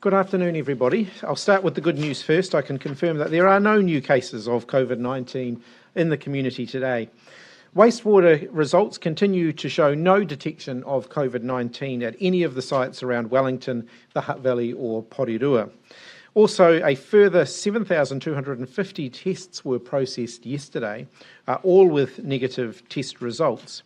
Good afternoon, everybody. I'll start with the good news first. I can confirm that there are no new cases of COVID-19 in the community today. Wastewater results continue to show no detection of COVID-19 at any of the sites around Wellington, the Hutt Valley or Porirua. Also, a further 7,250 tests were processed yesterday, all with negative test results.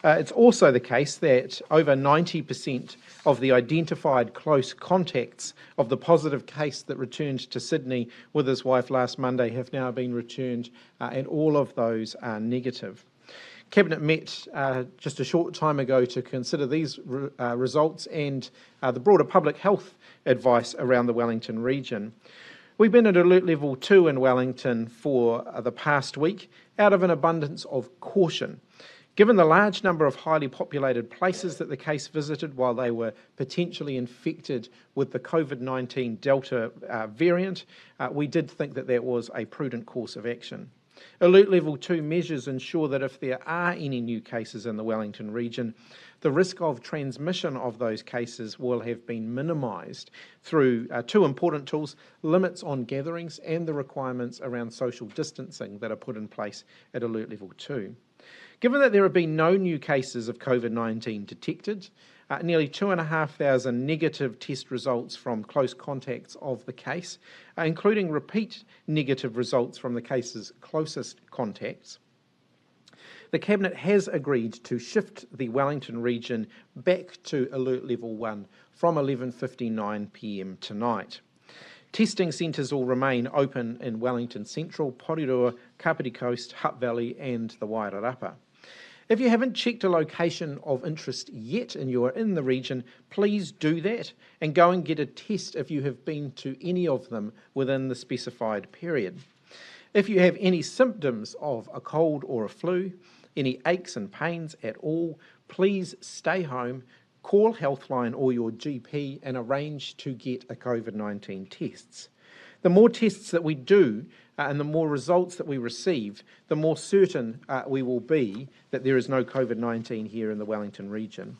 It's also the case that over 90% of the identified close contacts of the positive case that returned to Sydney with his wife last Monday have now been returned, and all of those are negative. Cabinet met just a short time ago to consider these results and the broader public health advice around the Wellington region. We've been at alert level 2 in Wellington for the past week out of an abundance of caution. Given the large number of highly populated places that the case visited while they were potentially infected with the COVID-19 Delta variant, we did think that that was a prudent course of action. Alert Level 2 measures ensure that if there are any new cases in the Wellington region, the risk of transmission of those cases will have been minimised through two important tools: limits on gatherings and the requirements around social distancing that are put in place at Alert Level 2. Given that there have been no new cases of COVID-19 detected, nearly 2,500 negative test results from close contacts of the case, including repeat negative results from the case's closest contacts, the Cabinet has agreed to shift the Wellington region back to Alert Level 1 from 11:59 p.m. tonight. Testing centres will remain open in Wellington Central, Porirua, Kapiti Coast, Hutt Valley and the Wairarapa. If you haven't checked a location of interest yet and you are in the region, please do that and go and get a test if you have been to any of them within the specified period. If you have any symptoms of a cold or a flu, any aches and pains at all, please stay home, call Healthline or your GP and arrange to get a COVID-19 tests. The more tests that we do and the more results that we receive, the more certain we will be that there is no COVID-19 here in the Wellington region.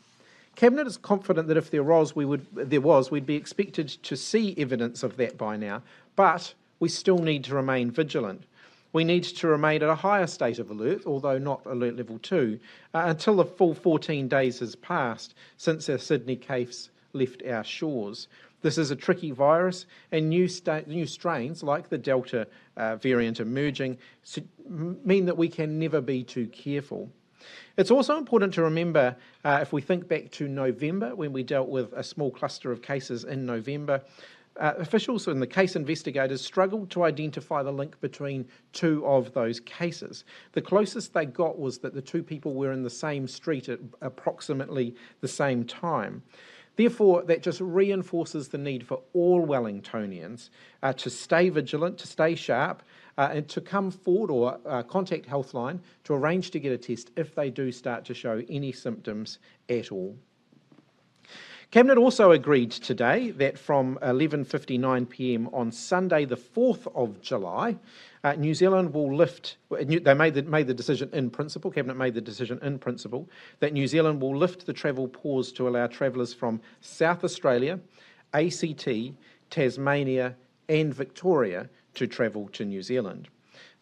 Cabinet is confident that if there was, we'd be expected to see evidence of that by now, but we still need to remain vigilant. We need to remain at a higher state of alert, although not Alert Level 2, until the full 14 days has passed since our Sydney case left our shores. This is a tricky virus, and new strains like the Delta variant emerging mean that we can never be too careful. It's also important to remember, if we think back to November, when we dealt with a small cluster of cases in November, officials and the case investigators struggled to identify the link between two of those cases. The closest they got was that the two people were in the same street at approximately the same time. Therefore, that just reinforces the need for all Wellingtonians to stay vigilant, to stay sharp, and to come forward or contact Healthline to arrange to get a test if they do start to show any symptoms at all. Cabinet also agreed today that from 11:59 p.m. on Sunday, the 4th of July, New Zealand will lift. They made the decision in principle. Cabinet made the decision in principle that New Zealand will lift the travel pause to allow travellers from South Australia, ACT, Tasmania, and Victoria to travel to New Zealand.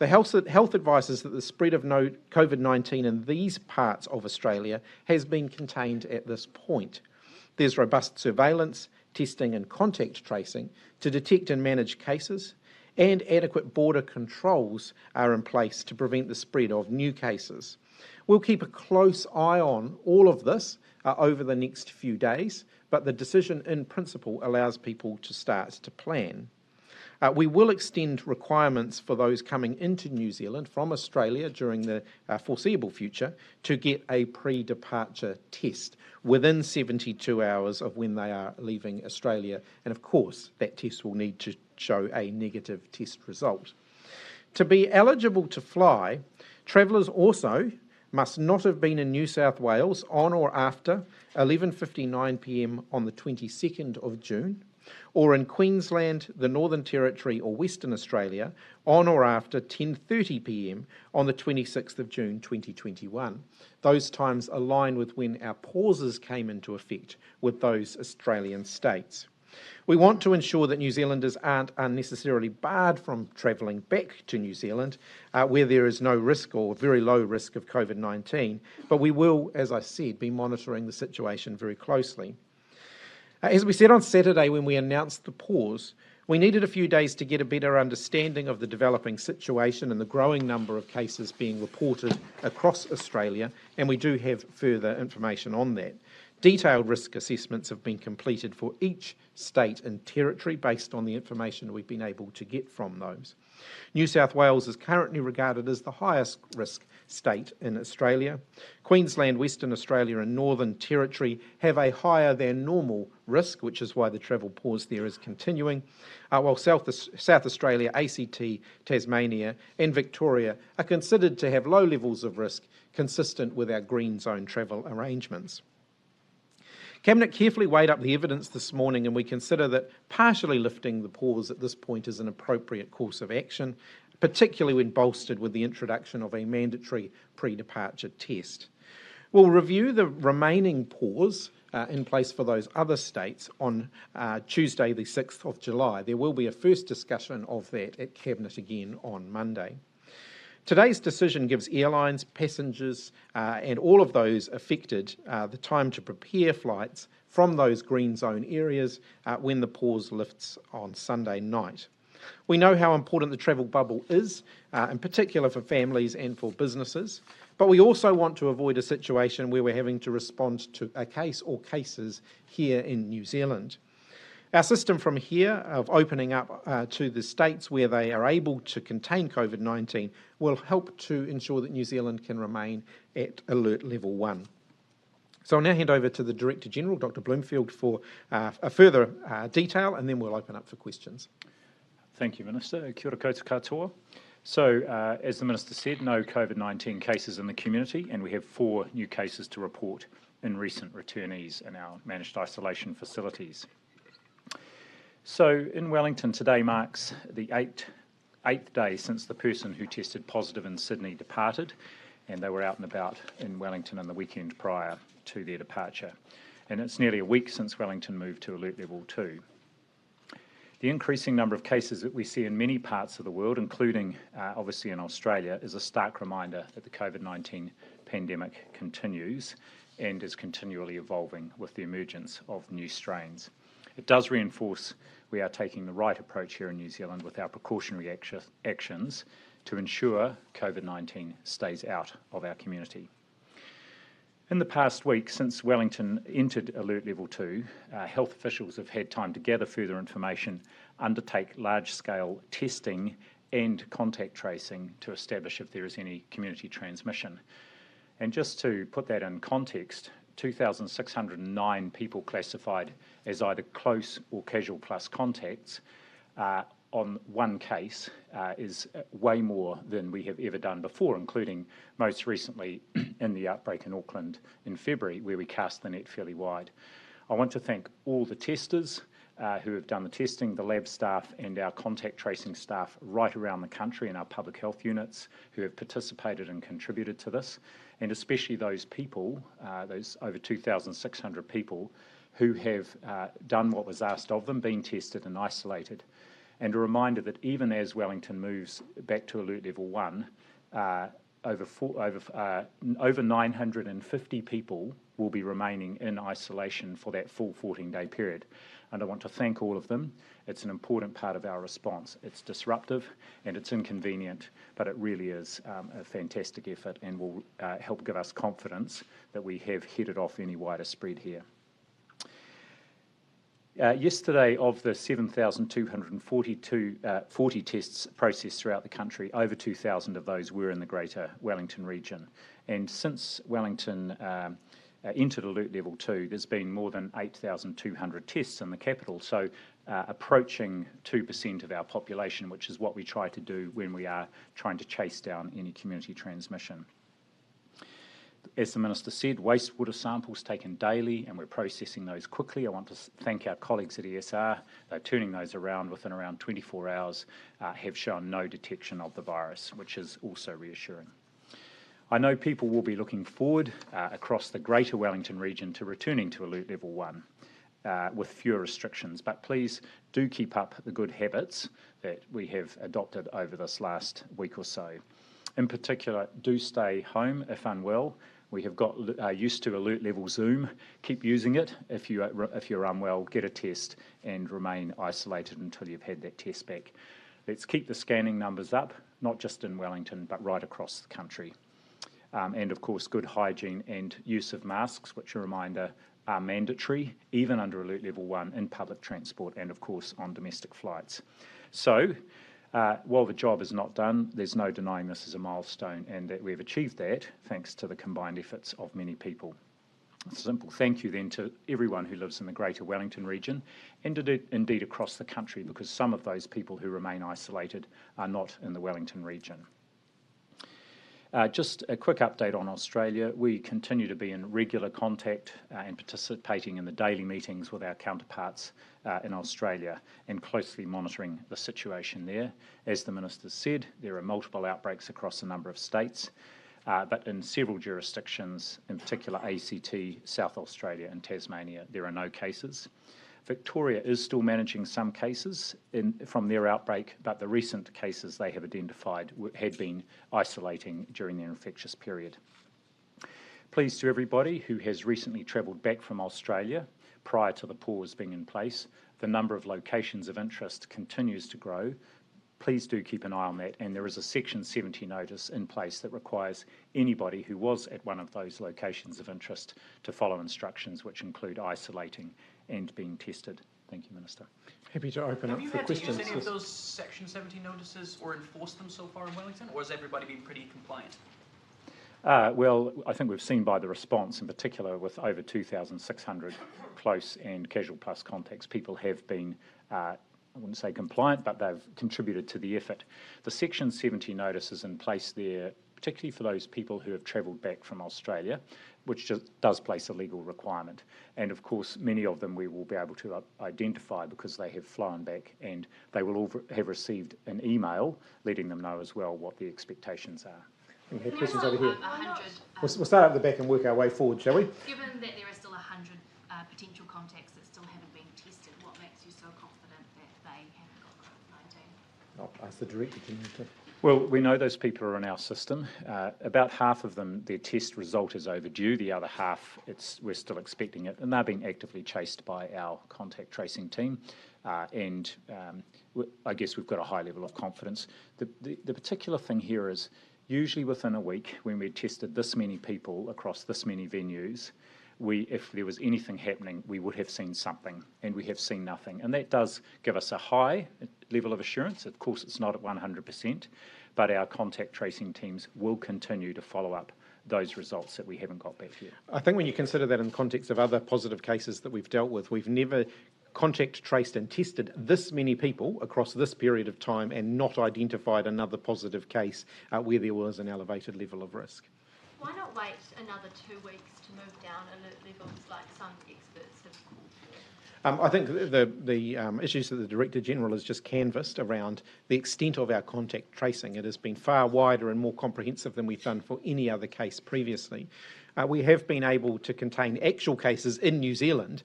The health advice is that the spread of COVID-19 in these parts of Australia has been contained at this point. There's robust surveillance, testing and contact tracing to detect and manage cases, and adequate border controls are in place to prevent the spread of new cases. We'll keep a close eye on all of this over the next few days, but the decision in principle allows people to start to plan. We will extend requirements for those coming into New Zealand from Australia during the foreseeable future to get a pre-departure test within 72 hours of when they are leaving Australia. And of course, that test will need to show a negative test result. To be eligible to fly, travellers also must not have been in New South Wales on or after 11:59 p.m. on the 22nd of June, or in Queensland, the Northern Territory or Western Australia on or after 10:30 p.m. on the 26th of June 2021. Those times align with when our pauses came into effect with those Australian states. We want to ensure that New Zealanders aren't unnecessarily barred from travelling back to New Zealand where there is no risk or very low risk of COVID-19, but we will, as I said, be monitoring the situation very closely. As we said on Saturday when we announced the pause, we needed a few days to get a better understanding of the developing situation and the growing number of cases being reported across Australia, and we do have further information on that. Detailed risk assessments have been completed for each state and territory based on the information we've been able to get from those. New South Wales is currently regarded as the highest risk state in Australia. Queensland, Western Australia and Northern Territory have a higher than normal risk, which is why the travel pause there is continuing, while South Australia, ACT, Tasmania and Victoria are considered to have low levels of risk consistent with our green zone travel arrangements. Cabinet carefully weighed up the evidence this morning, and we consider that partially lifting the pause at this point is an appropriate course of action, particularly when bolstered with the introduction of a mandatory pre-departure test. We'll review the remaining pause in place for those other states on Tuesday the 6th of July. There will be a first discussion of that at Cabinet again on Monday. Today's decision gives airlines, passengers and all of those affected the time to prepare flights from those green zone areas when the pause lifts on Sunday night. We know how important the travel bubble is, in particular for families and for businesses, but we also want to avoid a situation where we're having to respond to a case or cases here in New Zealand. Our system from here of opening up to the states where they are able to contain COVID-19 will help to ensure that New Zealand can remain at alert level 1. So I'll now hand over to the Director General, Dr. Bloomfield, for a further detail, and then we'll open up for questions. Thank you, Minister. Kia ora koutou katoa. So, as the Minister said, no COVID-19 cases in the community, and we have 4 new cases to report in recent returnees in our managed isolation facilities. So, in Wellington, today marks the eighth day since the person who tested positive in Sydney departed, and they were out and about in Wellington on the weekend prior to their departure. And it's nearly a week since Wellington moved to Alert Level 2. The increasing number of cases that we see in many parts of the world, including obviously in Australia, is a stark reminder that the COVID-19 pandemic continues and is continually evolving with the emergence of new strains. It does reinforce we are taking the right approach here in New Zealand with our precautionary actions to ensure COVID-19 stays out of our community. In the past week, since Wellington entered Alert Level 2, health officials have had time to gather further information, undertake large-scale testing and contact tracing to establish if there is any community transmission. And just to put that in context, 2,609 people classified as either close or casual plus contacts on one case is way more than we have ever done before, including most recently in the outbreak in Auckland in February, where we cast the net fairly wide. I want to thank all the testers who have done the testing, the lab staff and our contact tracing staff right around the country and our public health units who have participated and contributed to this, and especially those people, those over 2,600 people who have done what was asked of them, been tested and isolated. And a reminder that even as Wellington moves back to Alert Level 1, over 950 people will be remaining in isolation for that full 14-day period. And I want to thank all of them. It's an important part of our response. It's disruptive and it's inconvenient, but it really is a fantastic effort and will help give us confidence that we have headed off any wider spread here. Yesterday, of the 7,240 tests processed throughout the country, over 2,000 of those were in the Greater Wellington region. And since Wellington entered Alert Level 2, there's been more than 8,200 tests in the capital, so approaching 2% of our population, which is what we try to do when we are trying to chase down any community transmission. As the Minister said, wastewater samples taken daily, and we're processing those quickly. I want to thank our colleagues at ESR. They're turning those around within around 24 hours, have shown no detection of the virus, which is also reassuring. I know people will be looking forward across the Greater Wellington region to returning to Alert Level 1. with fewer restrictions. But please do keep up the good habits that we have adopted over this last week or so. In particular, do stay home if unwell. We have got used to alert level Zoom. Keep using it. If you're unwell, get a test and remain isolated until you've had that test back. Let's keep the scanning numbers up, not just in Wellington, but right across the country. And of course, good hygiene and use of masks, which, a reminder, are mandatory, even under alert level 1 in public transport and of course on domestic flights. So, while the job is not done, there's no denying this is a milestone and that we've achieved that thanks to the combined efforts of many people. A simple thank you then to everyone who lives in the Greater Wellington region and indeed across the country, because some of those people who remain isolated are not in the Wellington region. Just a quick update on Australia. We continue to be in regular contact and participating in the daily meetings with our counterparts in Australia and closely monitoring the situation there. As the Minister said, there are multiple outbreaks across a number of states, but in several jurisdictions, in particular ACT, South Australia and Tasmania, there are no cases. Victoria is still managing some cases from their outbreak, but the recent cases they have identified had been isolating during their infectious period. Please to everybody who has recently travelled back from Australia prior to the pause being in place, the number of locations of interest continues to grow. Please do keep an eye on that, and there is a Section 70 notice in place that requires anybody who was at one of those locations of interest to follow instructions which include isolating and being tested. Thank you, Minister. Happy to open up for questions. Have you had to use any of those Section 70 notices or enforce them so far in Wellington, or has everybody been pretty compliant? Well, I think we've seen by the response, in particular with over 2,600 close and casual plus contacts, people have been, I wouldn't say compliant, but they've contributed to the effort. The Section 70 notice is in place there, particularly for those people who have travelled back from Australia, which just does place a legal requirement. And of course, many of them we will be able to identify because they have flown back, and they will all have received an email letting them know as well what the expectations are. We have questions over here. We'll start at the back and work our way forward, shall we? Given that there are still 100 potential contacts that still haven't been tested, what makes you so confident that they haven't got COVID-19? I'll ask the Director General to. Well, we know those people are in our system. About half of them, their test result is overdue. The other half, we're still expecting it, and they're being actively chased by our contact tracing team. I guess we've got a high level of confidence. The particular thing here is usually within a week, when we tested this many people across this many venues, if there was anything happening, we would have seen something, and we have seen nothing. And that does give us a high level of assurance. Of course, it's not at 100%, but our contact tracing teams will continue to follow up those results that we haven't got back yet. I think when you consider that in the context of other positive cases that we've dealt with, we've never contact traced and tested this many people across this period of time and not identified another positive case where there was an elevated level of risk. Why not wait another 2 weeks to move down alert levels like some experts have called for? I think the issues that the Director General has just canvassed around the extent of our contact tracing, it has been far wider and more comprehensive than we've done for any other case previously. We have been able to contain actual cases in New Zealand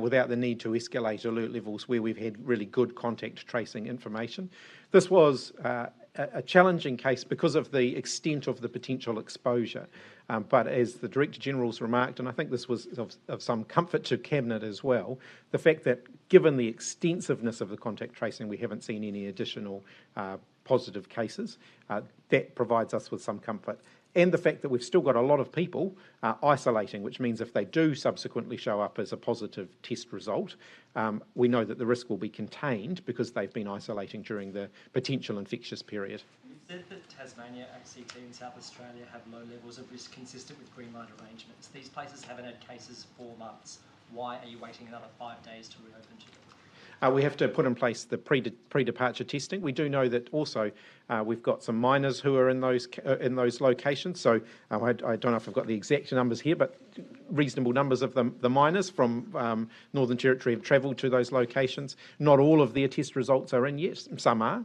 without the need to escalate alert levels where we've had really good contact tracing information. This was a challenging case because of the extent of the potential exposure. But as the Director General's remarked, and I think this was of some comfort to Cabinet as well, the fact that given the extensiveness of the contact tracing, we haven't seen any additional positive cases, that provides us with some comfort. And the fact that we've still got a lot of people isolating, which means if they do subsequently show up as a positive test result, we know that the risk will be contained because they've been isolating during the potential infectious period. You said that Tasmania, ACT and South Australia have low levels of risk consistent with green light arrangements. These places haven't had cases for months. Why are you waiting another 5 days to reopen to them? We have to put in place the pre-departure testing. We do know that also we've got some minors who are in those locations. So I don't know if I've got the exact numbers here, but reasonable numbers of the miners from Northern Territory have travelled to those locations. Not all of their test results are in yet, some are.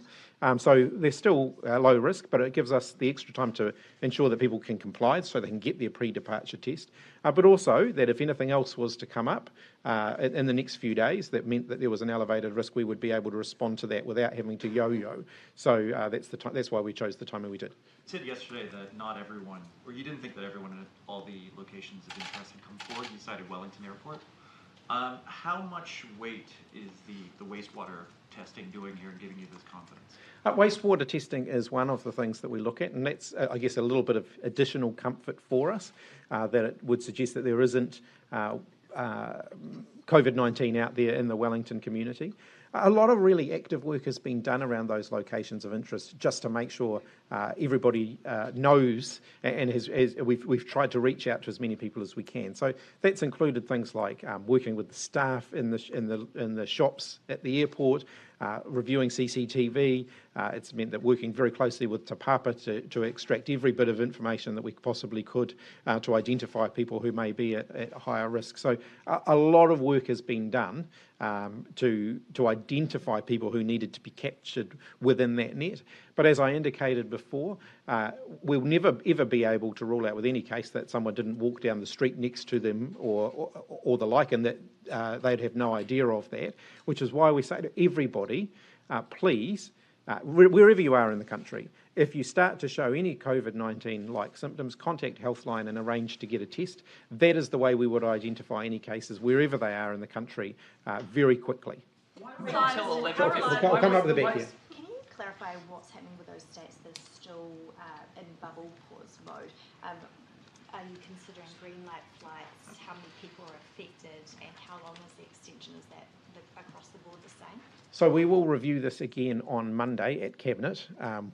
So they're still low risk, but it gives us the extra time to ensure that people can comply so they can get their pre-departure test. But also that if anything else was to come up in the next few days that meant that there was an elevated risk, we would be able to respond to that without having to yo-yo. So that's why we chose the timing we did. You said yesterday that not everyone, or you didn't think that everyone at all the locations of interest had come forward. You cited Wellington Airport. How much weight is the wastewater testing doing here and giving you this confidence? Wastewater testing is one of the things that we look at, and that's, I guess, a little bit of additional comfort for us, that it would suggest that there isn't COVID-19 out there in the Wellington community. A lot of really active work has been done around those locations of interest just to make sure everybody knows, and we've tried to reach out to as many people as we can. So that's included things like working with the staff in the shops at the airport, reviewing CCTV. It's meant that working very closely with Te Papa to extract every bit of information that we possibly could to identify people who may be at higher risk. So a lot of work has been done to identify people who needed to be captured within that net. But as I indicated before, we'll never ever be able to rule out with any case that someone didn't walk down the street next to them or the like, and that they'd have no idea of that, which is why we say to everybody, please, wherever you are in the country, if you start to show any COVID-19 like symptoms, contact Healthline and arrange to get a test. That is the way we would identify any cases wherever they are in the country very quickly. Why wait until 11? We'll come up to the back here. Can you clarify what's happening with those states that are still in bubble pause mode? Are you considering green light flights? How many people are affected, and how long is the extension? Is that across the board the same? So we will review this again on Monday at Cabinet.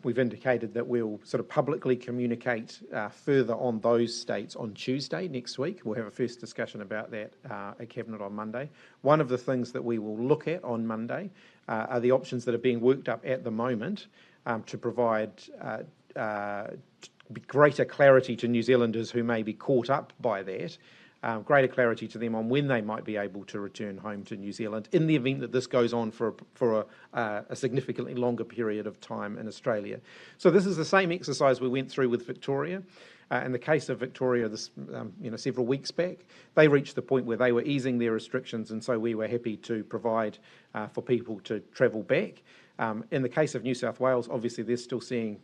We've indicated that we'll sort of publicly communicate further on those states on Tuesday next week. We'll have a first discussion about that at Cabinet on Monday. One of the things that we will look at on Monday are the options that are being worked up at the moment to provide greater clarity to New Zealanders who may be caught up by that. Greater clarity to them on when they might be able to return home to New Zealand in the event that this goes on for a significantly longer period of time in Australia. So this is the same exercise we went through with Victoria. In the case of Victoria, several weeks back, they reached the point where they were easing their restrictions, and so we were happy to provide for people to travel back. In the case of New South Wales, obviously they're still seeing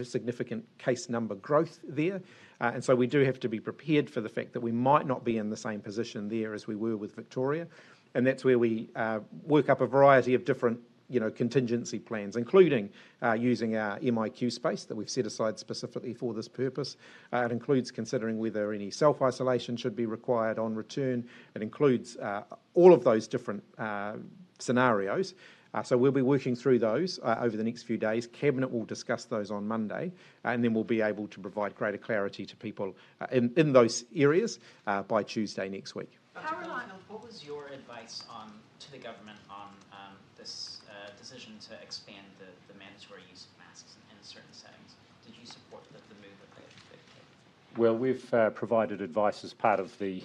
significant case number growth there. And so we do have to be prepared for the fact that we might not be in the same position there as we were with Victoria. And that's where we work up a variety of different contingency plans, including using our MIQ space that we've set aside specifically for this purpose. It includes considering whether any self-isolation should be required on return. It includes all of those different scenarios. So we'll be working through those over the next few days. Cabinet will discuss those on Monday, and then we'll be able to provide greater clarity to people in those areas by Tuesday next week. What was your advice to the government on this decision to expand the mandatory use of masks in certain settings? Did you support the move that they've taken? Well, we've provided advice as part of the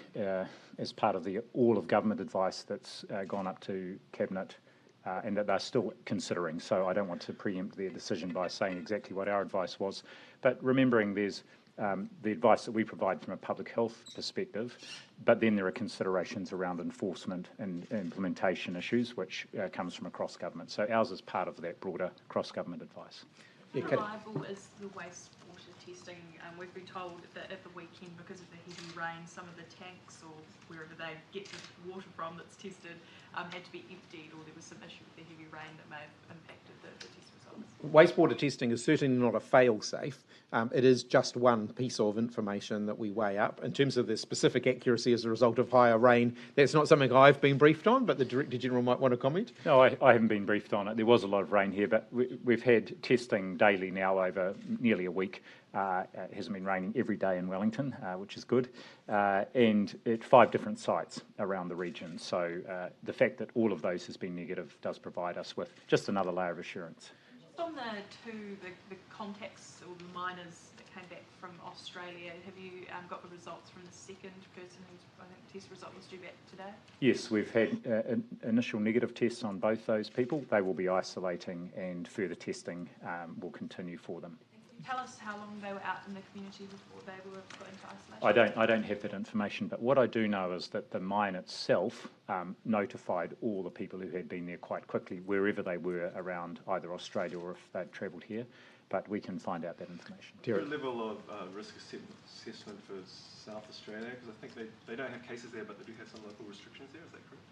all of government advice that's gone up to Cabinet. And that they're still considering. So I don't want to preempt their decision by saying exactly what our advice was. But remembering there's the advice that we provide from a public health perspective, but then there are considerations around enforcement and implementation issues, which comes from across government. So ours is part of that broader cross-government advice. How reliable is the wastewater testing? We've been told that at the weekend, because of the heavy rain, some of the tanks or wherever they get the water from that's tested had to be emptied, or there was some issue with the heavy rain that may have impacted the test results. Wastewater testing is certainly not a fail-safe. It is just one piece of information that we weigh up. In terms of the specific accuracy as a result of higher rain, that's not something I've been briefed on, but the Director General might want to comment. No, I haven't been briefed on it. There was a lot of rain here, but we've had testing daily now over nearly a week. It hasn't been raining every day in Wellington, which is good, and at 5 different sites around the region. So the fact that all of those has been negative does provide us with just another layer of assurance. Just on the contacts or the miners that came back from Australia. Have you got the results from the second person whose, I think, test result was due back today? Yes, we've had initial negative tests on both those people. They will be isolating, and further testing will continue for them. Tell us how long they were out in the community before they were put into isolation. I don't have that information, but what I do know is that the mine itself notified all the people who had been there quite quickly, wherever they were around either Australia or if they'd travelled here. But we can find out that information. What level of risk assessment for South Australia? Because I think they don't have cases there, but they do have some local restrictions there. Is that correct?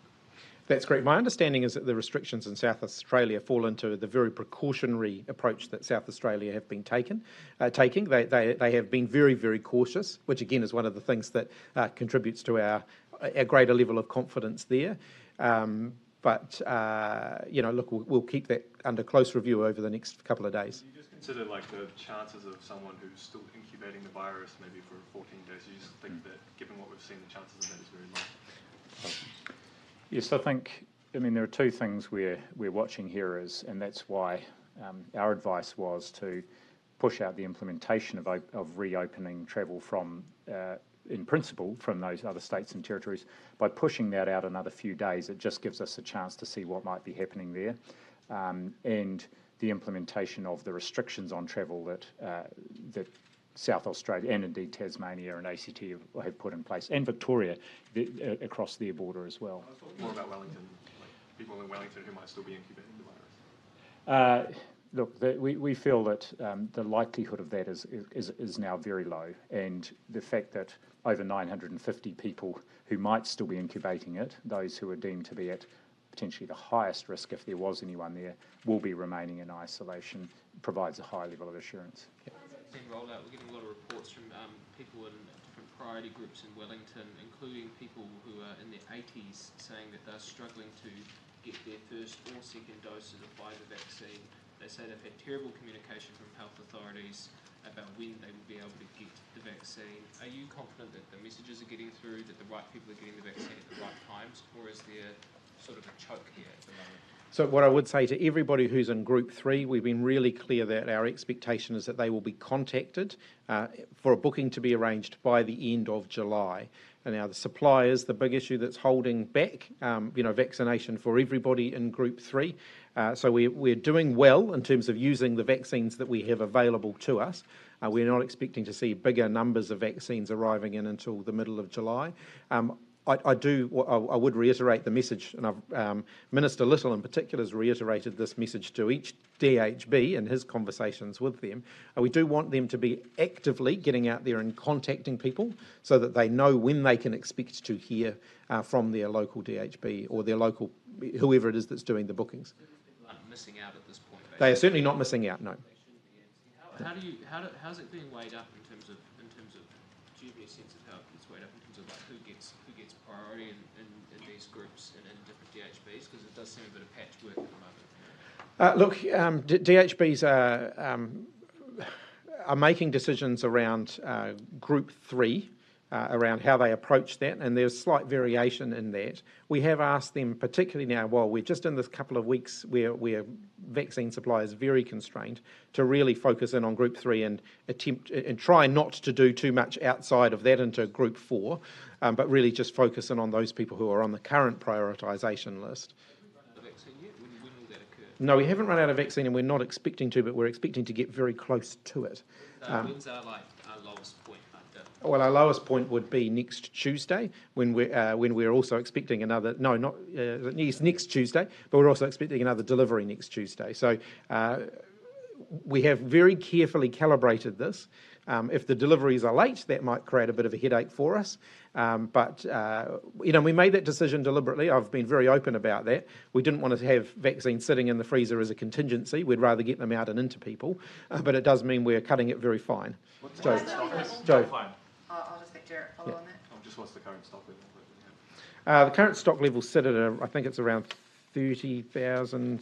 That's correct. My understanding is that the restrictions in South Australia fall into the very precautionary approach that South Australia have been taking. They have been very, very cautious, which again is one of the things that contributes to our greater level of confidence there. But look, we'll keep that under close review over the next couple of days. Do you just consider like the chances of someone who's still incubating the virus maybe for 14 days? You just think that given what we've seen, the chances of that is very low? Yes, I mean, there are two things we're watching here and that's why our advice was to push out the implementation of reopening travel from, in principle, from those other states and territories. By pushing that out another few days, it just gives us a chance to see what might be happening there. And the implementation of the restrictions on travel that South Australia and indeed Tasmania and ACT have put in place, and Victoria across their border as well. I was talking more about Wellington, like people in Wellington who might still be incubating the virus. Look, we feel that the likelihood of that is now very low, and the fact that over 950 people who might still be incubating it, those who are deemed to be at potentially the highest risk if there was anyone there, will be remaining in isolation, provides a high level of assurance. Yep. Rollout, we're getting a lot of reports from people in different priority groups in Wellington, including people who are in their 80s, saying that they're struggling to get their first or second doses of Pfizer vaccine. They say they've had terrible communication from health authorities about when they will be able to get the vaccine. Are you confident that the messages are getting through, that the right people are getting the vaccine at the right times, or is there sort of a choke here at the moment? So what I would say to everybody who's in Group 3, we've been really clear that our expectation is that they will be contacted for a booking to be arranged by the end of July. And now the supply is the big issue that's holding back, vaccination for everybody in Group 3. So we're doing well in terms of using the vaccines that we have available to us. We're not expecting to see bigger numbers of vaccines arriving in until the middle of July. I would reiterate the message, and Minister Little in particular has reiterated this message to each DHB in his conversations with them. We do want them to be actively getting out there and contacting people so that they know when they can expect to hear from their local DHB or their local, whoever it is that's doing the bookings. People aren't missing out at this point. Basically. They are certainly not missing out, no. How's it being weighed up in terms of do you have any sense of how it's weighed up in terms of like who gets priority in these groups and in different DHBs, because it does seem a bit of patchwork at the moment. DHBs are making decisions around Group 3, around how they approach that, and there's slight variation in that. We have asked them, particularly now, while we're just in this couple of weeks where vaccine supply is very constrained, to really focus in on Group 3 and attempt and try not to do too much outside of that into Group 4, but really just focus in on those people who are on the current prioritisation list. The vaccine yet? When will that occur? No, we haven't run out of vaccine, and we're not expecting to, but we're expecting to get very close to it. When's our lowest point? Well, our lowest point would be next Tuesday, when we're also expecting another. No, not next Tuesday, but we're also expecting another delivery next Tuesday. So we have very carefully calibrated this. If the deliveries are late, that might create a bit of a headache for us. But we made that decision deliberately. I've been very open about that. We didn't want to have vaccines sitting in the freezer as a contingency. We'd rather get them out and into people. But it does mean we're cutting it very fine. Joe. I'll just let Jarrett follow on that. Just what's the current stock level? The current stock levels sit at, I think it's around 30,000,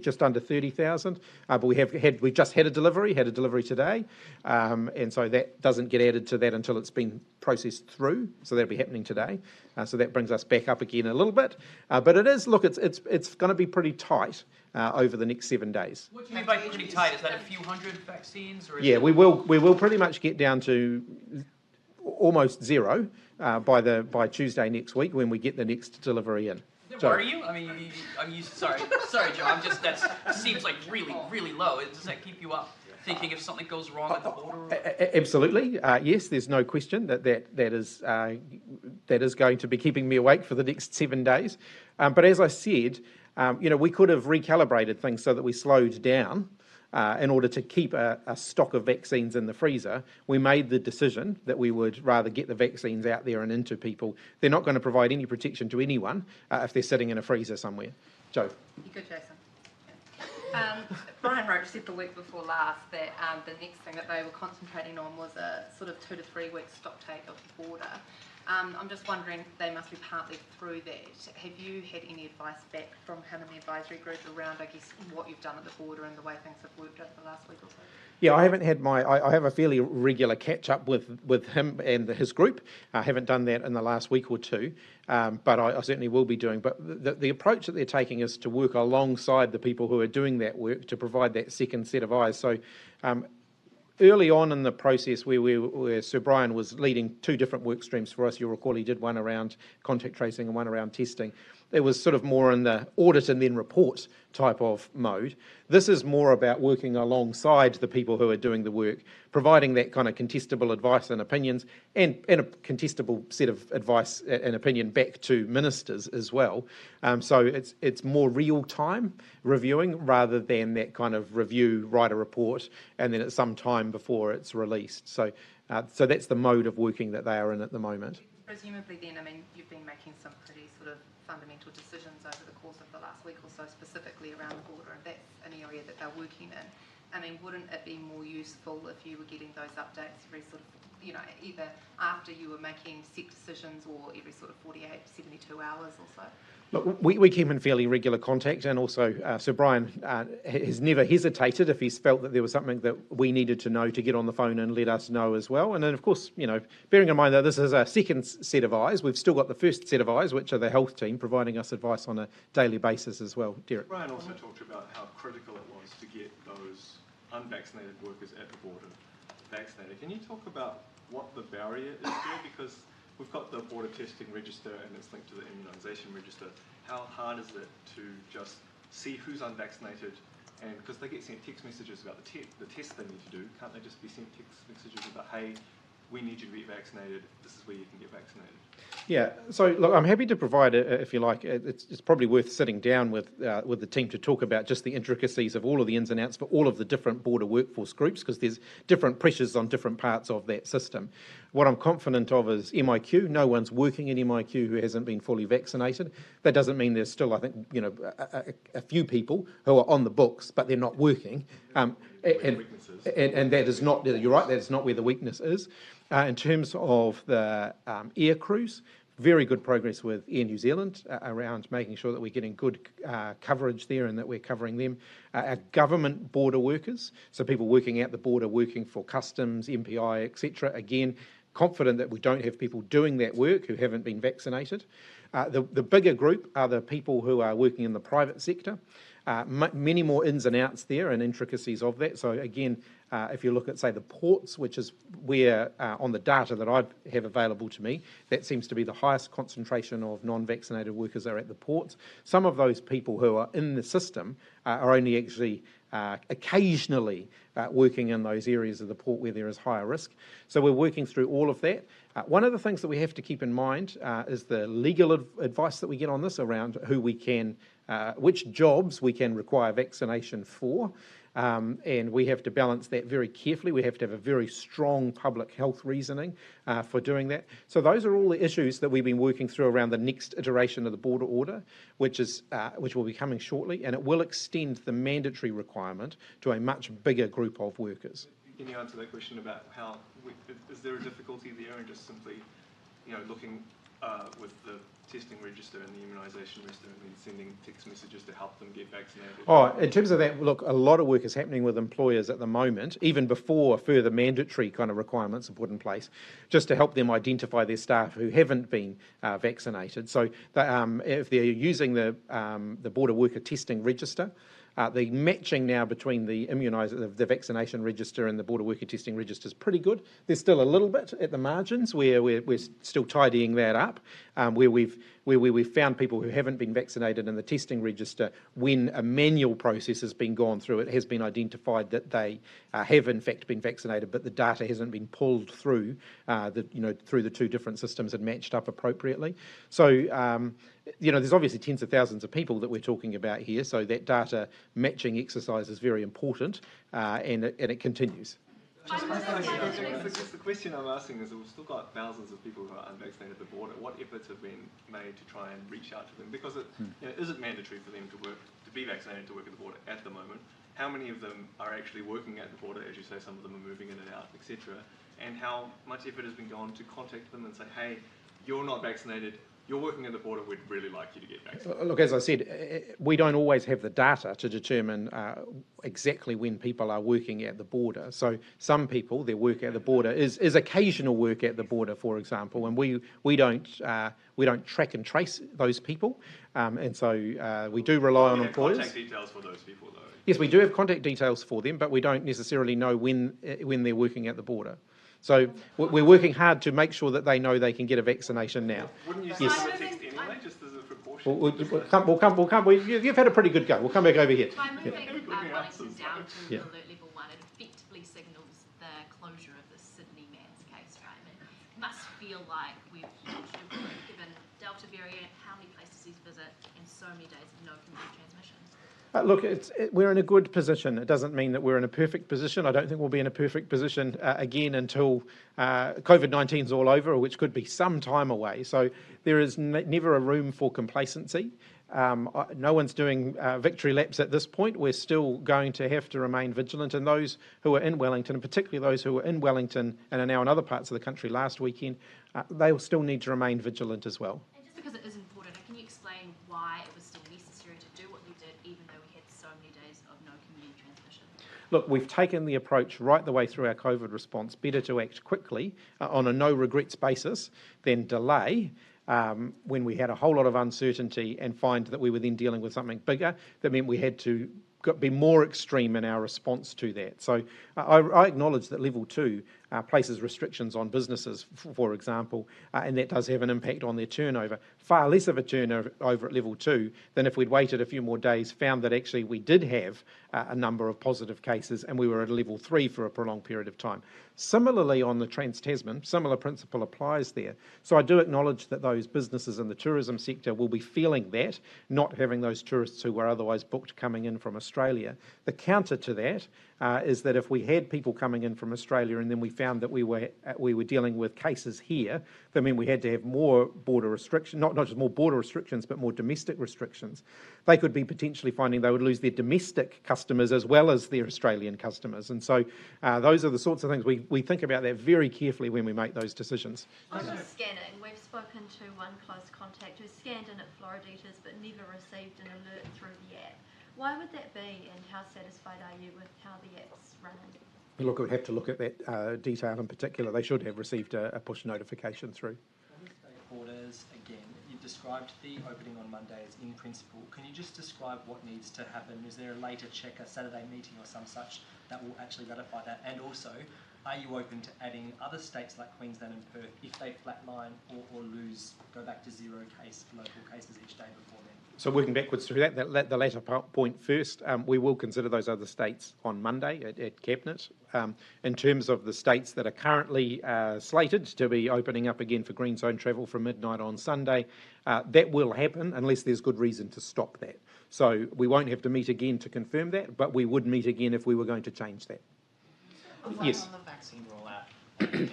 just under 30,000. But we've just had a delivery today, and so that doesn't get added to that until it's been processed through. So that'll be happening today. So that brings us back up again a little bit. But it is, look, it's going to be pretty tight over the next 7 days. What do you mean by pretty tight? Is that a few hundred vaccines? Or is Yeah, we will pretty much get down to almost zero by Tuesday next week when we get the next delivery in. Are you? I mean, sorry, Joe. That seems like really, really low. Does that keep you up thinking if something goes wrong at the border? Absolutely, yes. There's no question that is going to be keeping me awake for the next 7 days. But as I said, we could have recalibrated things so that we slowed down. In order to keep a stock of vaccines in the freezer, we made the decision that we would rather get the vaccines out there and into people. They're not going to provide any protection to anyone if they're sitting in a freezer somewhere. Joe? You good, Jason? Brian Roach said the week before last that the next thing that they were concentrating on was a sort of 2 to 3 week stock take of the border. I'm just wondering, they must be partly through that. Have you had any advice back from him and the advisory group around, I guess, what you've done at the border and the way things have worked over the last week or so? Yeah, I haven't had I have a fairly regular catch up with him and his group. I haven't done that in the last week or two, but I certainly will be doing. But the approach that they're taking is to work alongside the people who are doing that work to provide that second set of eyes. So early on in the process where Sir Brian was leading 2 different work streams for us, you'll recall he did one around contact tracing and one around testing. It was sort of more in the audit and then report type of mode. This is more about working alongside the people who are doing the work, providing that kind of contestable advice and opinions, and a contestable set of advice and opinion back to ministers as well. So it's more real-time reviewing rather than that kind of review, write a report, and then at some time before it's released. So that's the mode of working that they are in at the moment. Presumably then, I mean, you've been making some pretty sort of fundamental decisions over the course of the last week or so, specifically around the border, and that's an area that they're working in. I mean, wouldn't it be more useful if you were getting those updates every sort of, either after you were making set decisions or every sort of 48, 72 hours or so? Look, we keep in fairly regular contact, and also Sir Brian has never hesitated if he's felt that there was something that we needed to know to get on the phone and let us know as well. And then, of course, bearing in mind that this is a second set of eyes, we've still got the first set of eyes, which are the health team, providing us advice on a daily basis as well. Derek? Brian also talked about how critical it was to get those unvaccinated workers at the border vaccinated. Can you talk about what the barrier is there? Because we've got the border testing register and it's linked to the immunisation register. How hard is it to just see who's unvaccinated? And because they get sent text messages about the test they need to do, can't they just be sent text messages about, hey, we need you to be vaccinated, this is where you can get vaccinated? Yeah, so look, I'm happy to provide, if you like, it's probably worth sitting down with the team to talk about just the intricacies of all of the ins and outs for all of the different border workforce groups, because there's different pressures on different parts of that system. What I'm confident of is MIQ. No one's working in MIQ who hasn't been fully vaccinated. That doesn't mean there's still, I think, a few people who are on the books, but they're not working. And that is not, you're right, that's not where the weakness is. In terms of the air crews, very good progress with Air New Zealand around making sure that we're getting good coverage there and that we're covering them. Our government border workers, so people working out the border, working for customs, MPI, etc. Again, confident that we don't have people doing that work who haven't been vaccinated. The bigger group are the people who are working in the private sector. Many more ins and outs there and intricacies of that. So again, if you look at, say, the ports, which is where, on the data that I have available to me, that seems to be the highest concentration of non-vaccinated workers are at the ports. Some of those people who are in the system are only actually occasionally working in those areas of the port where there is higher risk. So we're working through all of that. One of the things that we have to keep in mind is the legal advice that we get on this around who we can, which jobs we can require vaccination for. And we have to balance that very carefully. We have to have a very strong public health reasoning for doing that. So those are all the issues that we've been working through around the next iteration of the border order, which will be coming shortly, and it will extend the mandatory requirement to a much bigger group of workers. Can you answer that question about is there a difficulty there in just simply, looking with the testing register and the immunisation register and then sending text messages to help them get vaccinated? Oh, in terms of that, look, a lot of work is happening with employers at the moment, even before further mandatory kind of requirements are put in place, just to help them identify their staff who haven't been vaccinated. So if they're using the border worker testing register, the matching now between the vaccination register and the border worker testing register is pretty good. There's still a little bit at the margins where we're still tidying that up, where we've found people who haven't been vaccinated in the testing register. When a manual process has been gone through, it has been identified that they have in fact been vaccinated, but the data hasn't been pulled through through the two different systems and matched up appropriately. So there's obviously tens of thousands of people that we're talking about here, so that data matching exercise is very important, and it continues. The question I'm asking is, we've still got thousands of people who are unvaccinated at the border. What efforts have been made to try and reach out to them? Because is it mandatory for them to be vaccinated to work at the border at the moment? How many of them are actually working at the border? As you say, some of them are moving in and out, etc. And how much effort has been gone to contact them and say, hey, you're not vaccinated, you're working at the border, we'd really like you to get vaccinated? Look, as I said, we don't always have the data to determine exactly when people are working at the border. So some people, their work at the border is occasional work at the border, for example, and we don't track and trace those people, and so we do rely on employers. Contact details for those people, though. Yes, we do have contact details for them, but we don't necessarily know when they're working at the border. So we're working hard to make sure that they know they can get a vaccination now. Wouldn't you send them a text anyway, just as a precaution? We'll come. You've had a pretty good go. We'll come back over here. By moving Wellington down to alert level 1, it effectively signals the closure of the Sydney man's case, right? It must feel like we've launched a group, given Delta variant, how many places he's visited, and so many days of no community transmission. Look, we're in a good position. It doesn't mean that we're in a perfect position. I don't think we'll be in a perfect position again until COVID-19 is all over, which could be some time away. So there is never a room for complacency. No one's doing victory laps at this point. We're still going to have to remain vigilant, and those who are in Wellington, and particularly those who are in Wellington and are now in other parts of the country last weekend, they will still need to remain vigilant as well. And just because it is important, can you explain why it was still necessary to do what we did, even though we had so many days of no community transmission? Look, we've taken the approach right the way through our COVID response, better to act quickly on a no regrets basis than delay when we had a whole lot of uncertainty and find that we were then dealing with something bigger. That meant we had to be more extreme in our response to that. So I acknowledge that level 2 places restrictions on businesses, for example, and that does have an impact on their turnover. Far less of a turnover at level 2 than if we'd waited a few more days, found that actually we did have a number of positive cases and we were at level 3 for a prolonged period of time. Similarly, on the Trans-Tasman, similar principle applies there. So I do acknowledge that those businesses in the tourism sector will be feeling that, not having those tourists who were otherwise booked coming in from Australia. The counter to that is that if we had people coming in from Australia and then we found that we were dealing with cases here, that meant we had to have more border restrictions, not just more border restrictions, but more domestic restrictions. They could be potentially finding they would lose their domestic customers as well as their Australian customers. And so those are the sorts of things we think about that very carefully when we make those decisions. On the scanning, we've spoken to one close contact who scanned in at Floriditas but never received an alert through the app. Why would that be, and how satisfied are you with how the app's running? Look, we'd have to look at that detail in particular. They should have received a push notification through. Borders, again, you've described the opening on Monday as in principle. Can you just describe what needs to happen? Is there a later check, a Saturday meeting or some such that will actually ratify that? And also, are you open to adding other states like Queensland and Perth if they flatline or go back to 0 local cases each day before then? So working backwards through that, the latter point first, we will consider those other states on Monday at Cabinet. In terms of the states that are currently slated to be opening up again for green zone travel from midnight on Sunday, that will happen unless there's good reason to stop that. So we won't have to meet again to confirm that, but we would meet again if we were going to change that. Yes. On the vaccine rollout again,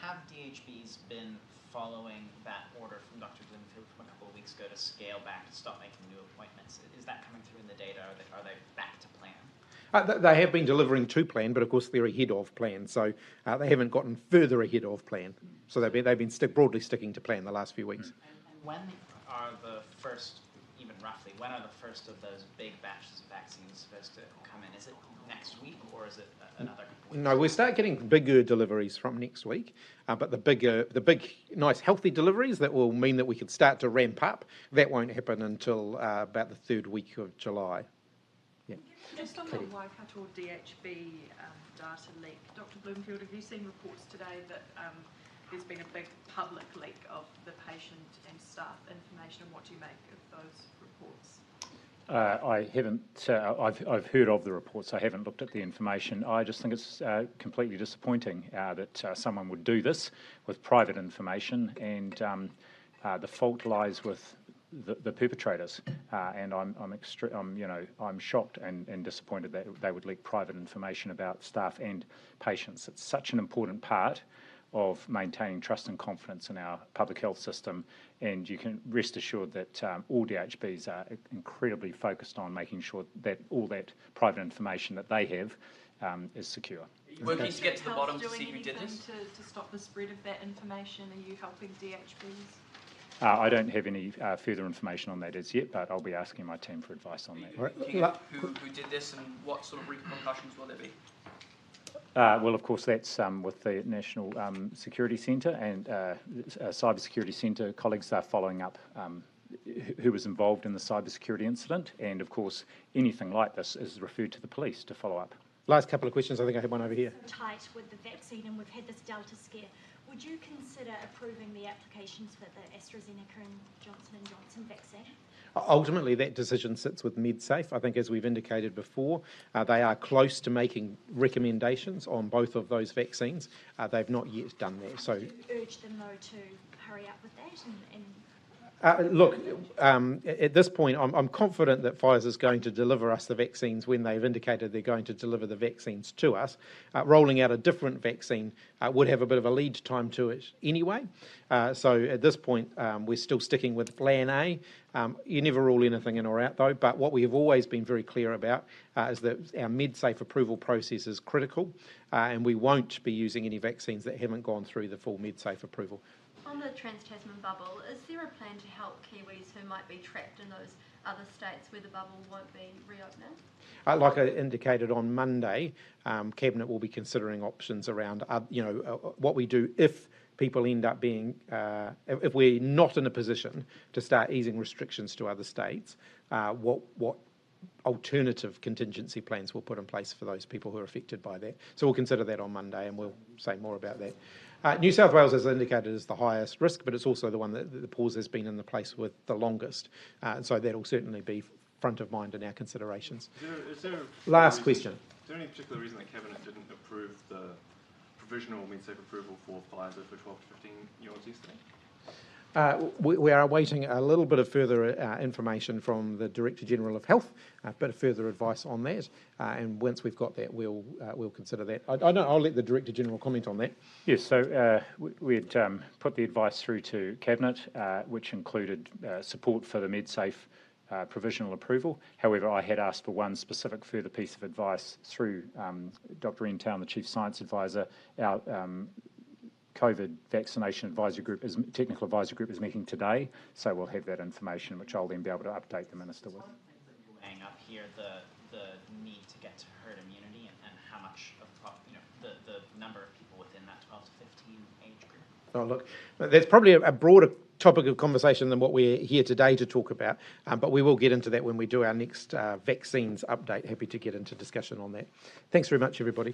have DHBs been following that order from Dr. Bloomfield from a couple of weeks ago to scale back, to stop making new appointments? Is that coming through in the data? Are they back to plan? They have been delivering to plan, but of course they're ahead of plan, so they haven't gotten further ahead of plan. So they've been broadly sticking to plan the last few weeks. And When are the first, even roughly, when are the first of those big batches of vaccines supposed to come in? Is it next week or is it another couple weeks? No, we'll start getting bigger deliveries from next week, but the big, nice, healthy deliveries that will mean that we can start to ramp up, that won't happen until about the third week of July. Yeah. Just on the Waikato DHB data leak, Dr. Bloomfield, have you seen reports today that there's been a big public leak of the patient and staff information, and what do you make of those reports? I haven't, I've heard of the reports, I haven't looked at the information. I just think it's completely disappointing that someone would do this with private information, and the fault lies with the perpetrators, and I'm shocked and disappointed that they would leak private information about staff and patients. It's such an important part of maintaining trust and confidence in our public health system, and you can rest assured that all DHBs are incredibly focused on making sure that all that private information that they have is secure. Are you working to get to the bottom to see who did this? To stop the spread of that information, are you helping DHBs? I don't have any further information on that as yet, but I'll be asking my team for advice on that. Who did this and what sort of repercussions will there be? Well, of course, that's with the National Security Centre and Cyber Security Centre. Colleagues are following up who was involved in the cybersecurity incident, and of course, anything like this is referred to the police to follow up. Last couple of questions. I think I have one over here. Tight with the vaccine, and we've had this Delta scare. Would you consider approving the applications for the AstraZeneca and Johnson & Johnson vaccine? Ultimately, that decision sits with MedSafe. I think, as we've indicated before, they are close to making recommendations on both of those vaccines. They've not yet done that. So, urge them, though, to hurry up with that and look, at this point, I'm confident that Pfizer's going to deliver us the vaccines when they've indicated they're going to deliver the vaccines to us. Rolling out a different vaccine would have a bit of a lead time to it anyway. So at this point, we're still sticking with Plan A. You never rule anything in or out, though, but what we have always been very clear about is that our MedSafe approval process is critical, and we won't be using any vaccines that haven't gone through the full MedSafe approval. On the Trans-Tasman bubble, is there a plan to help Kiwis who might be trapped in those other states where the bubble won't be reopening? Like I indicated on Monday, Cabinet will be considering options around, what we do if people end up being, if we're not in a position to start easing restrictions to other states, what alternative contingency plans we'll put in place for those people who are affected by that. So we'll consider that on Monday, and we'll say more about that. New South Wales, as indicated, is the highest risk, but it's also the one that the pause has been in the place with the longest. So that'll certainly be front of mind in our considerations. Last question. Is there any particular reason that Cabinet didn't approve the provisional MedSafe approval for Pfizer for 12 to 15-year-olds yesterday? We are awaiting a little bit of further information from the Director General of Health, a bit of further advice on that, and once we've got that, we'll consider that. I'll let the Director General comment on that. Yes, so we'd put the advice through to Cabinet, which included support for the MedSafe provisional approval. However, I had asked for one specific further piece of advice through Dr. Entown, the Chief Science Advisor. Our COVID vaccination advisory group, technical advisory group, is meeting today, so we'll have that information, which I'll then be able to update the Minister with. Weighing up here the need to get to herd immunity and how much of the number of people within that 12 to 15 age group. Oh, look, that's probably a broader topic of conversation than what we're here today to talk about, but we will get into that when we do our next vaccines update. Happy to get into discussion on that. Thanks very much, everybody.